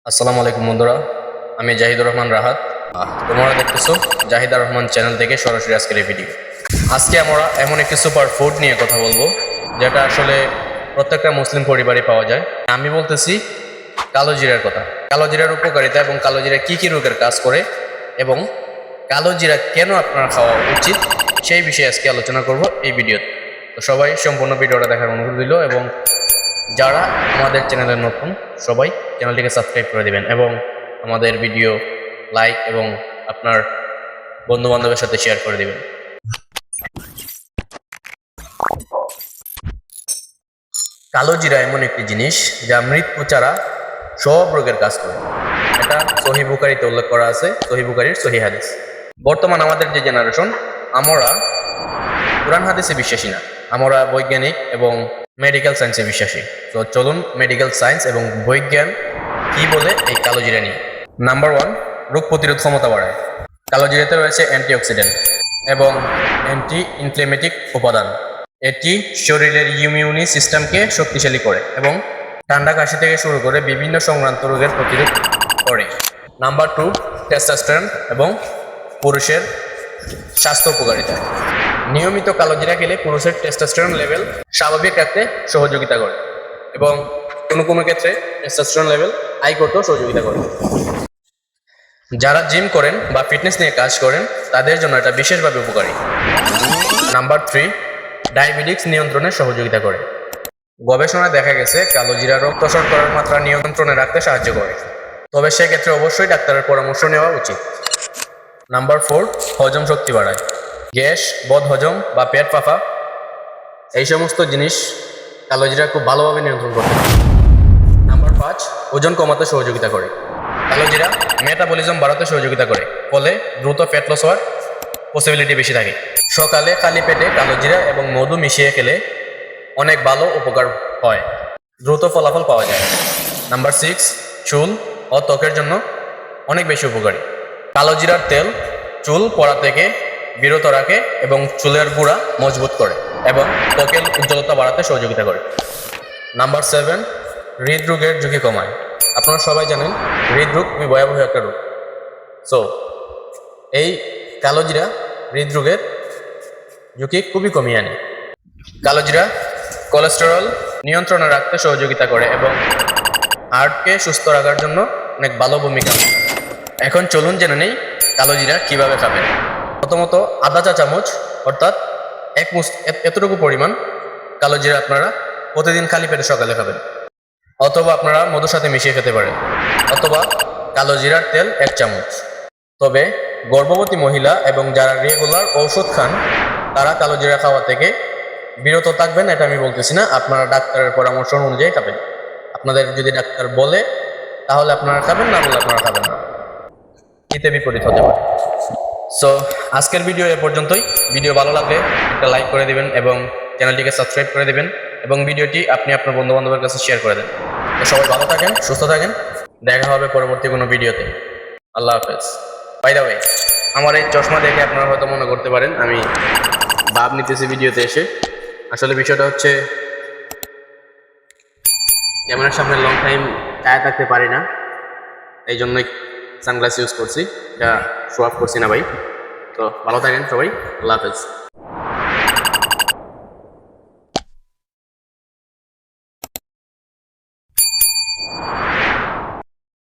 আসসালামু আলাইকুম বন্ধুরা, আমি জাহিদুর রহমান রাহাত। তোমরা দেখতেছো জাহিদুর রহমান চ্যানেল থেকে সরাসরি আজকের এই ভিডিও। আজকে আমরা এমন একটি সুপার ফুড নিয়ে কথা বলবো যেটা আসলে প্রত্যেকটা মুসলিম পরিবারে পাওয়া যায়। আমি বলতেছি কালো জিরার কথা। কালো জিরার উপকারিতা এবং কালো জিরা কী কী রোগের কাজ করে এবং কালো জিরা কেন আপনার খাওয়া উচিত সেই বিষয়ে আজকে আলোচনা করব এই ভিডিওতে। তো সবাই সম্পূর্ণ ভিডিওটা দেখার অনুরোধ দিল এবং যারা আমাদের চ্যানেলে নতুন সবাই চ্যানেলটিকে সাবস্ক্রাইব করে দিবেন এবং আমাদের ভিডিও লাইক এবং আপনার বন্ধু বান্ধবের সাথে শেয়ার করে দিবেন। কালো জিরা এমন একটি জিনিস যা মৃত্যু ছাড়া সব রোগের কাজ করে। এটা সহিহ বুখারীতে উল্লেখ করা আছে, সহিহ বুখারীর সহিহ হাদিস। বর্তমান আমাদের যে জেনারেশন, আমরা কোরআন হাদিসে বিশ্বাসী না, আমরা বৈজ্ঞানিক এবং মেডিকেল সায়েন্সে বিশ্বাসী। তো চলুন মেডিকেল সায়েন্স এবং বৈজ্ঞান কি বলে এই কালো জিরা নিয়ে। নাম্বার 1, রোগ প্রতিরোধ ক্ষমতা বাড়ায়। কালো জিরাতে রয়েছে অ্যান্টিঅক্সিডেন্ট এবং অ্যান্টি ইনফ্লেমেটিক উপাদান। এটি শরীরের ইমিউনি সিস্টেমকে শক্তিশালী করে এবং ঠান্ডা কাশি থেকে শুরু করে বিভিন্ন সংক্রান্ত রোগের প্রতিরোধ করে। নাম্বার 2, টেস্টোস্টেরন এবং পুরুষের স্বাস্থ্য উপকারিতা। নিয়মিত কালো জিরা খেলে পুরুষের টেস্টোস্টেরন লেভেল স্বাভাবিক রাখতে সহযোগিতা করে এবং কোনো কোনো ক্ষেত্রে টেস্টোস্টেরন লেভেল হাই করতেও সহযোগিতা করে। যারা জিম করেন বা ফিটনেস নিয়ে কাজ করেন তাদের জন্য এটা বিশেষভাবে উপকারী। নাম্বার 3, ডায়াবেটিস নিয়ন্ত্রণে সহযোগিতা করে। গবেষণায় দেখা গেছে কালো জিরা রক্ত শর্করার মাত্রা নিয়ন্ত্রণে রাখতে সাহায্য করে, তবে সেক্ষেত্রে অবশ্যই ডাক্তারের পরামর্শ নেওয়া উচিত। নাম্বার 4, হজম শক্তি বাড়ায়। গ্যাস, বদহজম বা পেট ফাঁপা এই সমস্ত জিনিস কালো জিরা খুব ভালোভাবে নিয়ন্ত্রণ করতে পারে। নাম্বার 5, ওজন কমাতে সহযোগিতা করে। কালো জিরা মেটাবলিজম বাড়াতে সহযোগিতা করে, ফলে দ্রুত ফ্যাট লস হওয়ার পসিবিলিটি বেশি থাকে। সকালে খালি পেটে কালো জিরা এবং মধু মিশিয়ে খেলে অনেক ভালো উপকার হয়, দ্রুত ফলাফল পাওয়া যায়। নাম্বার 6, চুল ও ত্বকের জন্য অনেক বেশি উপকারী। কালো জিরার তেল চুল পড়া থেকে বিরত রাখে এবং চুলের গোড়া মজবুত করে এবং ত্বকের উজ্জ্বলতা বাড়াতে সহযোগিতা করে। নাম্বার 7, হৃদরোগের ঝুঁকি কমায়। আপনারা সবাই জানেন হৃদরোগ খুবই ভয়াবহ একটা রোগ। সো এই কালো জিরা হৃদরোগের ঝুঁকি খুবই কমিয়ে আনে। কালো জিরা কোলেস্টেরল নিয়ন্ত্রণে রাখতে সহযোগিতা করে এবং হার্টকে সুস্থ রাখার জন্য অনেক ভালো ভূমিকা। এখন চলুন জেনে নেই কালো জিরা কীভাবে খাবেন। প্রথমত আধা চা চামচ অর্থাৎ এতটুকু পরিমাণ কালো জিরা আপনারা প্রতিদিন খালি পেটে সকালে খাবেন, অথবা আপনারা মধুর সাথে মিশিয়ে খেতে পারেন, অথবা কালো জিরার তেল 1 চামচ। তবে গর্ভবতী মহিলা এবং যারা রেগুলার ঔষধ খান তারা কালো জিরা খাওয়া থেকে বিরত থাকবেন। এটা আমি বলতেছি না, আপনারা ডাক্তারের পরামর্শ অনুযায়ী খাবেন। আপনাদের যদি ডাক্তার বলে তাহলে আপনারা খাবেন, না বলে আপনারা খাবেন না, এতে বিপরীত হতে পারে। সো আজকের ভিডিও এ পর্যন্তই। ভিডিও ভালো লাগলে একটা লাইক করে দিবেন এবং চ্যানেলটিকে সাবস্ক্রাইব করে দিবেন এবং ভিডিওটি আপনি আপনার বন্ধু বান্ধবের কাছে শেয়ার করে দেন। তো সবাই ভালো থাকেন, সুস্থ থাকেন, দেখা হবে পরবর্তী কোনো ভিডিওতে। আল্লাহ হাফেজ। বাই দ্য ওয়ে, আমার এই চশমা দেখে আপনারা হয়তো মনে করতে পারেন আমি ভাব নিতেছি ভিডিওতে এসে। আসলে বিষয়টা হচ্ছে ক্যামেরার সামনে লং টাইম টায়া থাকতে পারি না, এই জন্যই সানগ্লাস ইউজ করছি। এটা শো অফ করছি না ভাই। তো ভালো থাকেন সবাই, আল্লাহ হাফেজ।